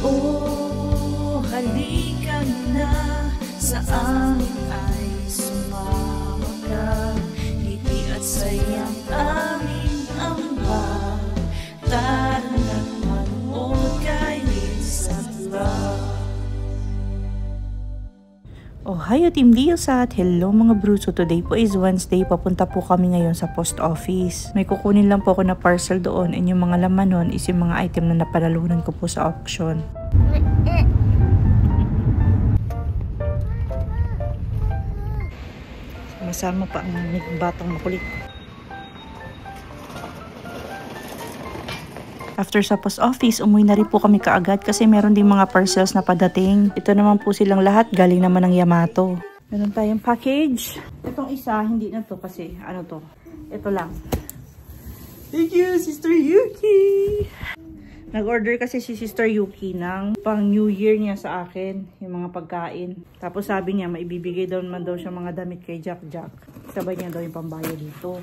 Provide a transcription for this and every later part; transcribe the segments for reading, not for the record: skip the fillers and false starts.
Oh, halika na, sa amin ay sumama ka. Ngiti at sayang aming ambag. Tara na't manood kay Lisa Vlog. Oh, hi Team Leosat! Hello mga bruso! Today po is Wednesday. Papunta po kami ngayon sa post office. May kukunin lang po ako na parcel doon and yung mga laman nun is yung mga item na napanalunan ko po sa auction. Masama pa ang batang makulit. After sa post office, umuwi na rin po kami kaagad kasi meron ding mga parcels na padating. Ito naman po silang lahat, galing naman ng Yamato. Meron tayong package. Itong isa, hindi na to kasi, ano to? Ito lang. Thank you, Sister Yuki! Nag-order kasi si Sister Yuki ng pang New Year niya sa akin, yung mga pagkain. Tapos sabi niya, maibibigay daw naman daw siya mga damit kay Jack Jack. Sabay niya daw yung pambayad dito.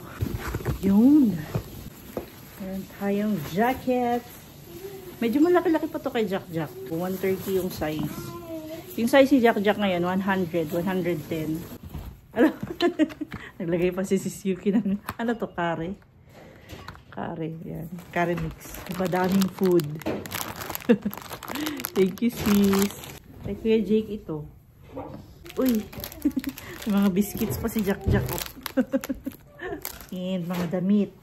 Yun! Meron tayong jacket. Medyo malaki-laki pa to kay Jack Jack. 130 yung size. Yung size ni Jack Jack ngayon, 100, 110. Ano? Naglagay pa si Sis Yuki ng, ano to, kare? Kare, yan. Kare mix. Madaming food. Thank you, sis. Kay Kuya Jake ito. Uy! Mga biscuits pa si Jack Jack. And mga damit.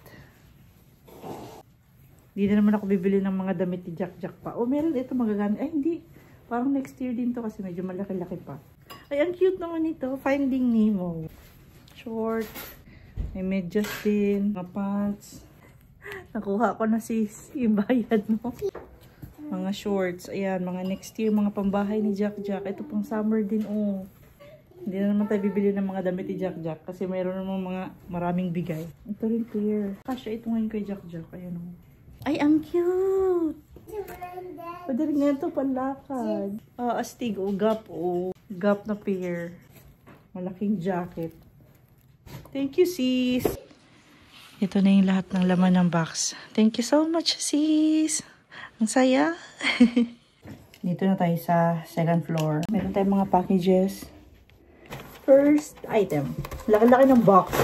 Hindi na naman ako bibili ng mga damit ni Jack Jack pa. Oh, meron ito magagamit. Ay, hindi. Parang next year din to kasi medyo malaki-laki pa. Ay, ang cute naman ito. Finding Nemo. Short. May medyas din. Mga pants. Nakuha ko na sis. Yung bayad mo. Mga shorts. Ayan, mga next year. Mga pambahay ni Jack Jack. Ito pang summer din. Oh. Hindi na naman tayo bibili ng mga damit ni Jack Jack. Kasi mayroon naman mga maraming bigay. Ito rin clear. Kasya ito ngayon kay Jack Jack. Ayan oh. Ay, ang cute! Pwede rin nga ito panlakad. Astig o gap o. Gap na pair. Malaking jacket. Thank you, sis! Ito na yung lahat ng laman ng box. Thank you so much, sis! Ang saya! Dito na tayo sa second floor. Meron tayong mga packages. First item. Laki-laki ng box.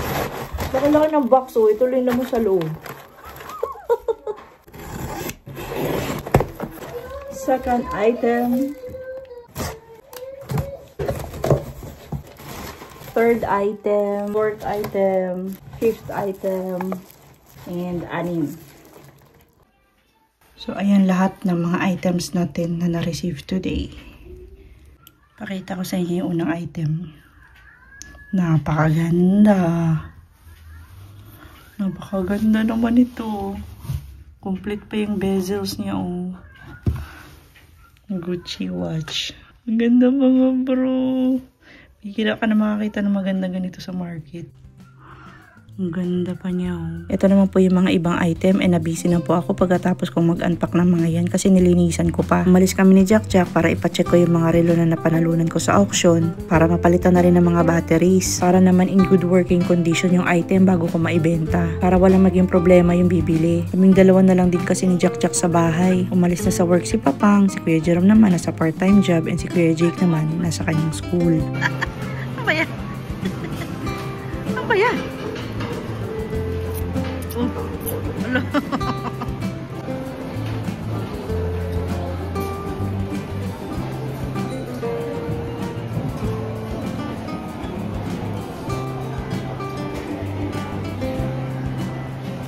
Laki-laki ng box, oh. Ito lang naman sa loob. Second item. Third item. Fourth item. Fifth item. And anim. So, ayan lahat ng mga items natin na na-receive today. Pakita ko sa inyo yung unang item. Napakaganda. Napakaganda naman ito. Complete pa yung bezels niya, oh. Gucci watch. Ang ganda mga bro. Bigla ka na makakita ng maganda ganito sa market. Ang ganda pa niya. Oh. Ito naman po yung mga ibang item. Nabisi na po ako pagkatapos kong mag-unpack ng mga yan kasi nilinisan ko pa. Umalis kami ni Jack Jack para ipacheck ko yung mga relo na napanalunan ko sa auction para mapalitan na rin ng mga batteries. Para naman in good working condition yung item bago ko maibenta. Para walang maging problema yung bibili. Kaming dalawa na lang din kasi ni Jack Jack sa bahay. Umalis na sa work si Papang, si Kuya Jerome naman nasa part-time job, and si Kuya Jake naman nasa kanyang school. Ano ba yan? Ano ba yan?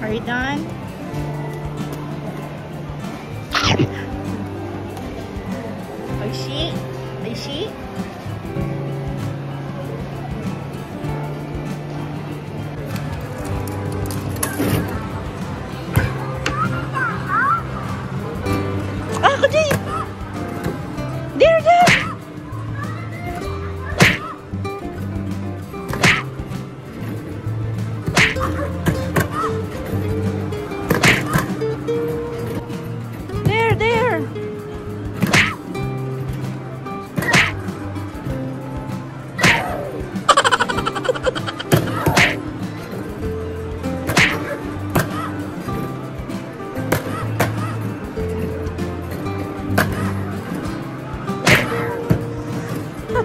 Are you done? Oishi? Oishi? There, there! There, there!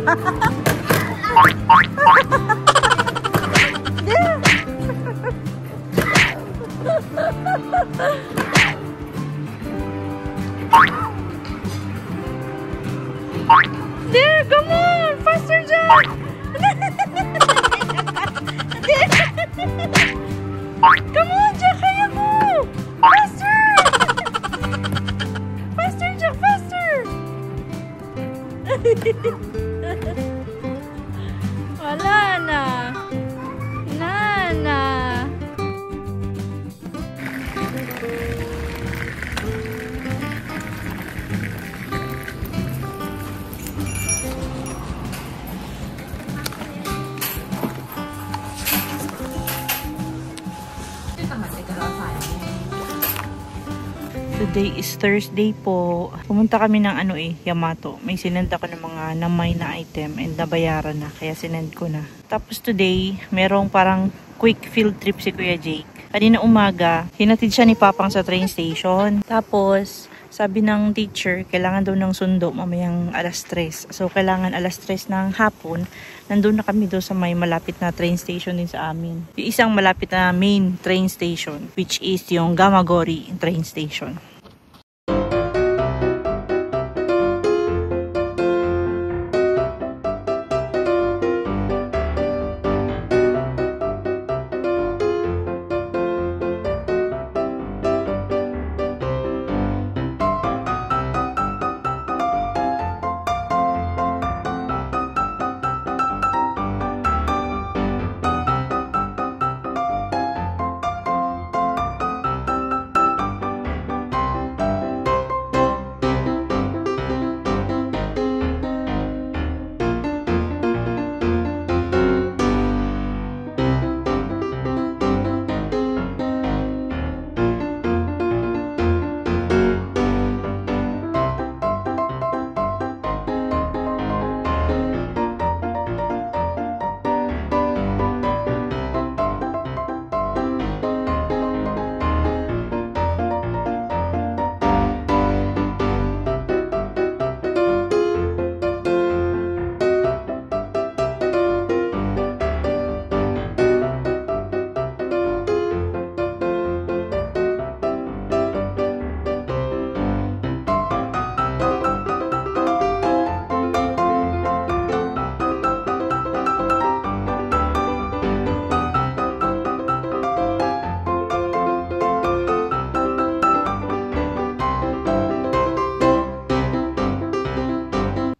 There, come on! Faster, Jack! Come on, Jack! Kaya mo! Faster! Faster, Jack! Faster! Wala na! Nana! Today is Thursday po. Pumunta kami ng Yamato. May sinend ako ng mga namay na item and nabayaran na. Kaya sinend ko na. Tapos today, merong parang quick field trip si Kuya Jake. Kanina umaga, hinatid siya ni Papang sa train station. Tapos, sabi ng teacher, kailangan daw ng sundo mamayang alas 3. So, kailangan alas 3 ng hapon. Nandun na kami doon sa may malapit na train station din sa amin. Yung isang malapit na main train station, which is yung Gamagori train station.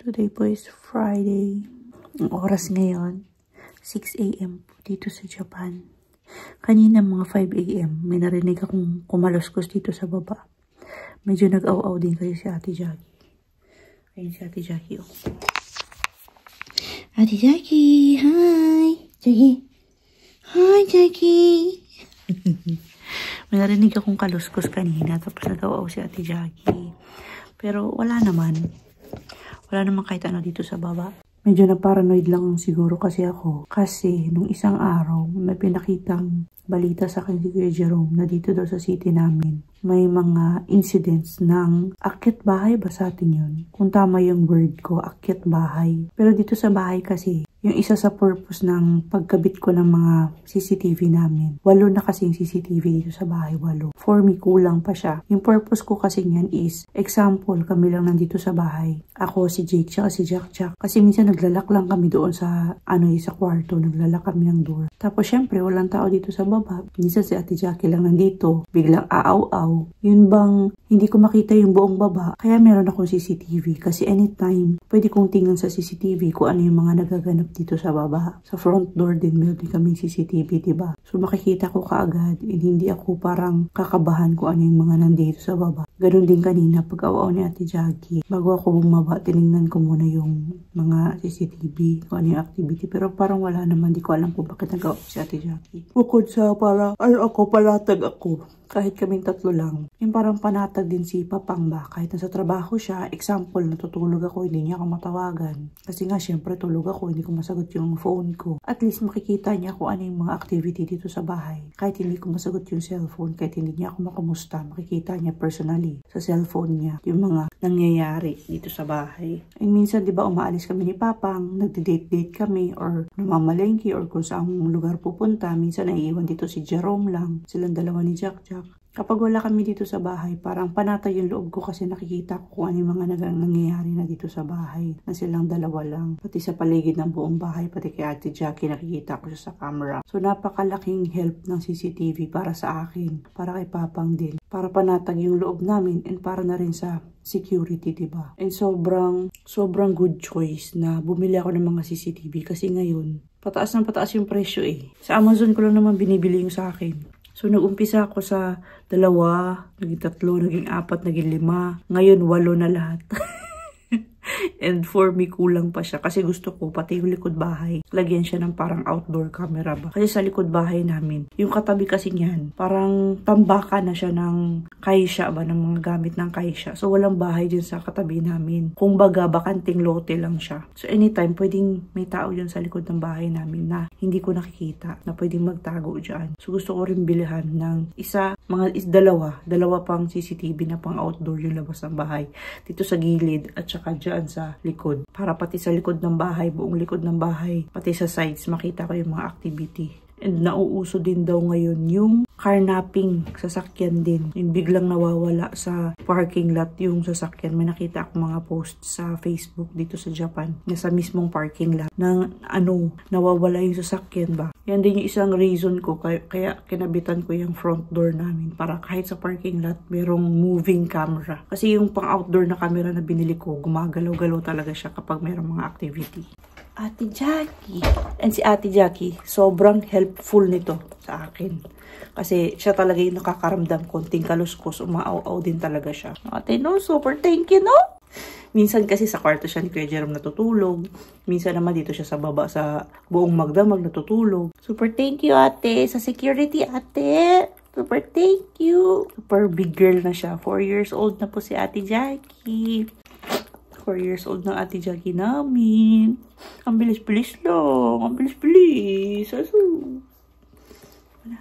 Today po is Friday. Ang oras ngayon, 6 AM po dito sa Japan. Kanina mga 5 AM, may narinig akong kumaluskos dito sa baba. Medyo nag-aw-aw din kasi si Ate Jackie. Ayun si Ate Jackie, oh. Ate Jackie, hi! Jackie! Hi, Jackie! May narinig akong kaluskos kanina, tapos nag-aw-aw si Ate Jackie. Pero wala naman. Wala naman kahit ano dito sa baba. Medyo na-paranoid lang siguro kasi ako. Kasi nung isang araw, may pinakitang balita sa akin si Kuya Jerome na dito daw sa city namin, may mga incidents ng akyat bahay ba sa atin yun? Kung tama yung word ko, akyat bahay. Pero dito sa bahay kasi, yung isa sa purpose ng pagkabit ko ng mga CCTV namin. 8 na kasing CCTV dito sa bahay, 8. For me, kulang pa siya. Yung purpose ko kasi niyan is, example, kami lang nandito sa bahay. Ako, si Jake, tsaka si Jack. Kasi minsan naglalak lang kami doon sa, sa kwarto. Naglalak kami ng door. Tapos, syempre, walang tao dito sa baba. Minsan si Ate Jackie lang nandito. Biglang aaw-aw. Yun bang, hindi ko makita yung buong baba. Kaya meron akong CCTV. Kasi anytime, pwede kong tingnan sa CCTV kung ano yung mga nagaganap dito sa baba. Sa front door din, meron din kaming CCTV, diba? So, makikita ko kaagad. And hindi ako parang kakabahan kung ano yung mga nandito sa baba. Ganun din kanina, pag-awaw ni Ate Jackie. Bago ako bumaba, tinignan ko muna yung mga CCTV, kung ano yung activity. Pero parang wala naman, di ko alam kung bakit nag-awaw si Ate Jackie. Bukod sa parang, ako, palatag ako. kahit kaming tatlo lang. Yung parang panatag din si Papang ba, kahit nasa trabaho siya, example, natutulog ako, hindi niya ako matawagan. Kasi nga, syempre, tulog ako, hindi ko masagot yung phone ko. At least makikita niya kung ano yung mga activity dito sa bahay. Kahit hindi ko masagot yung cellphone, kahit hindi niya ako makumusta, makikita niya personally sa cellphone niya yung mga nangyayari dito sa bahay. And minsan, di ba, umaalis kami ni Papang, nagdi-date-date kami, or namamalengke, or kung saan lugar pupunta. Minsan, naiiwan dito si Jerome lang, silang dalawa ni Jack Jack. Kapag wala kami dito sa bahay, parang panatay yung loob ko kasi nakikita ko kung ano yung mga nangyayari na dito sa bahay. Na silang dalawa lang. Pati sa paligid ng buong bahay, pati kay Ate Jackie, nakikita ko siya sa camera. So, napakalaking help ng CCTV para sa akin, para kay Papang din. Para panatag yung loob namin and para na rin sa security, diba? And sobrang good choice na bumili ako ng mga CCTV kasi ngayon, pataas yung presyo eh. Sa Amazon ko lang naman binibili yung sa akin. So, nag-umpisa ako sa 2, naging 3, naging 4, naging 5. Ngayon, 8 na lahat. And for me, kulang pa siya. Kasi gusto ko, pati yung likod bahay, lagyan siya ng parang outdoor camera ba. Kasi sa likod bahay namin, yung katabi kasi niyan, parang tambaka na siya ng kaisya ba, ng mga gamit ng kaisya. So, walang bahay dyan sa katabi namin. Kung baga, bakanting lote lang siya. So, anytime, pwedeng may tao dyan sa likod ng bahay namin na hindi ko nakikita, na pwedeng magtago dyan. So, gusto ko rin bilihan ng dalawa pang CCTV na pang outdoor yung labas ng bahay. Dito sa gilid at saka dyan sa likod. Para pati sa likod ng bahay, buong likod ng bahay, pati sa sides, makita ko yung mga activity. And nauuso din daw ngayon yung carnapping sasakyan din. Yung biglang nawawala sa parking lot yung sasakyan. May nakita ako mga post sa Facebook dito sa Japan na sa mismong parking lot ng nawawala yung sasakyan ba. Yan din yung isang reason ko kaya kinabitan ko yung front door namin para kahit sa parking lot merong moving camera. Kasi yung pang outdoor na camera na binili ko, gumagalaw-galaw talaga siya kapag merong mga activity. Ate Jackie. And si Ate Jackie, sobrang helpful nito sa akin. Kasi siya talaga yung nakakaramdam, konting kaluskos, umaaw-aw din talaga siya. Ate, no, super thank you, no? Minsan kasi sa kwarto siya ni Kuya Jerome natutulog. Minsan naman dito siya sa baba sa buong magdamag natutulog. Super thank you, ate. Sa security, ate. Super thank you. Super big girl na siya. 4 years old na po si Ate Jackie. 4 years old na Ate Jackie namin. Ang bilis-bilis lang. Ang bilis-bilis. Aso. Wala.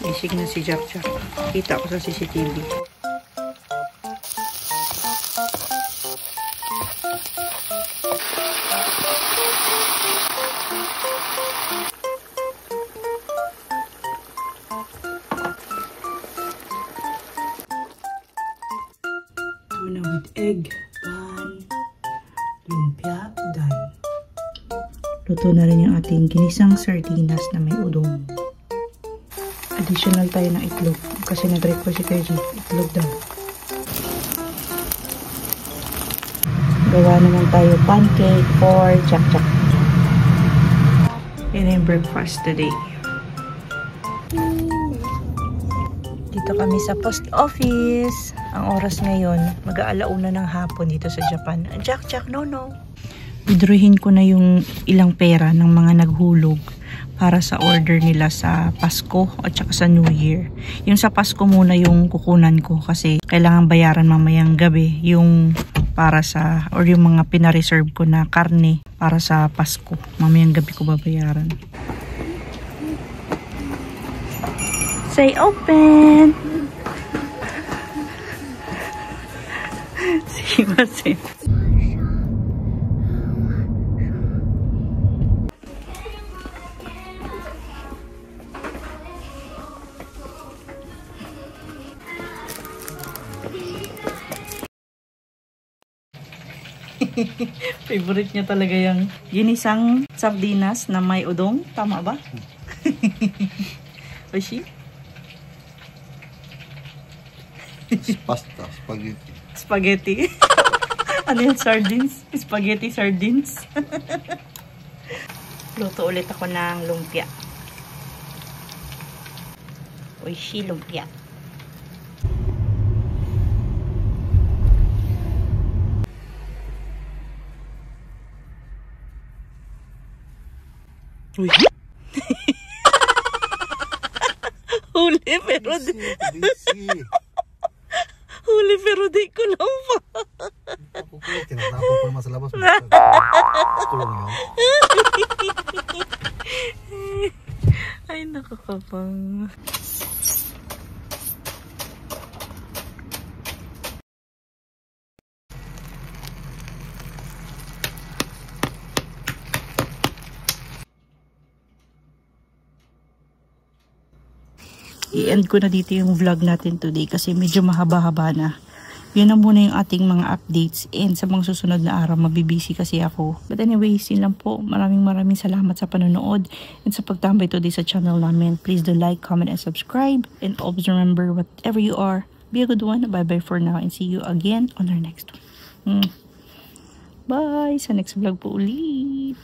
Isig na si Jack Jack. Kita ko sa CCTV. Tuna with egg, pan, lumpia, done. Luto na rin yung ating ginisang sardinas na may udong. Additional tayo ng itlog. Kasi nag-request si Keji. Itlog daw. Gawa naman tayo pancake for Jack Jack. Yan yung breakfast today. Dito kami sa post office. Ang oras ngayon, mag-aalauna ng hapon dito sa Japan. Jack Jack, no. Withdrawin ko na yung ilang pera ng mga naghulog para sa order nila sa Pasko at saka sa New Year. Yung sa Pasko muna yung kukunan ko kasi kailangan bayaran mamayang gabi yung para sa, or yung mga pinareserve ko na karne para sa Pasko. Mamayang gabi ko babayaran. Say open! Simasen. Favorite niya talaga yung ginisang sardinas na may udong. Tama ba? Oishi? Pasta, spaghetti. Spaghetti. Ano yung sardines? Spaghetti sardines. Luto ulit ako ng lumpia. Oishi lumpia. Uy. Huli pero di. Huli pero di ko lang pa. Ako ko, tinatapon ko naman sa labas. Tulong yun. Ay, nakakapang. I-end ko na dito yung vlog natin today kasi medyo mahaba-haba na. Yun na muna yung ating mga updates, and sa mga susunod na araw mabibisi kasi ako. But anyways, yun lang po. Maraming salamat sa panonood and sa pagtambay today sa channel namin. Please do like, comment, and subscribe. And always remember, whatever you are, be a good one. Bye-bye for now and see you again on our next one. Bye! Sa next vlog po ulit.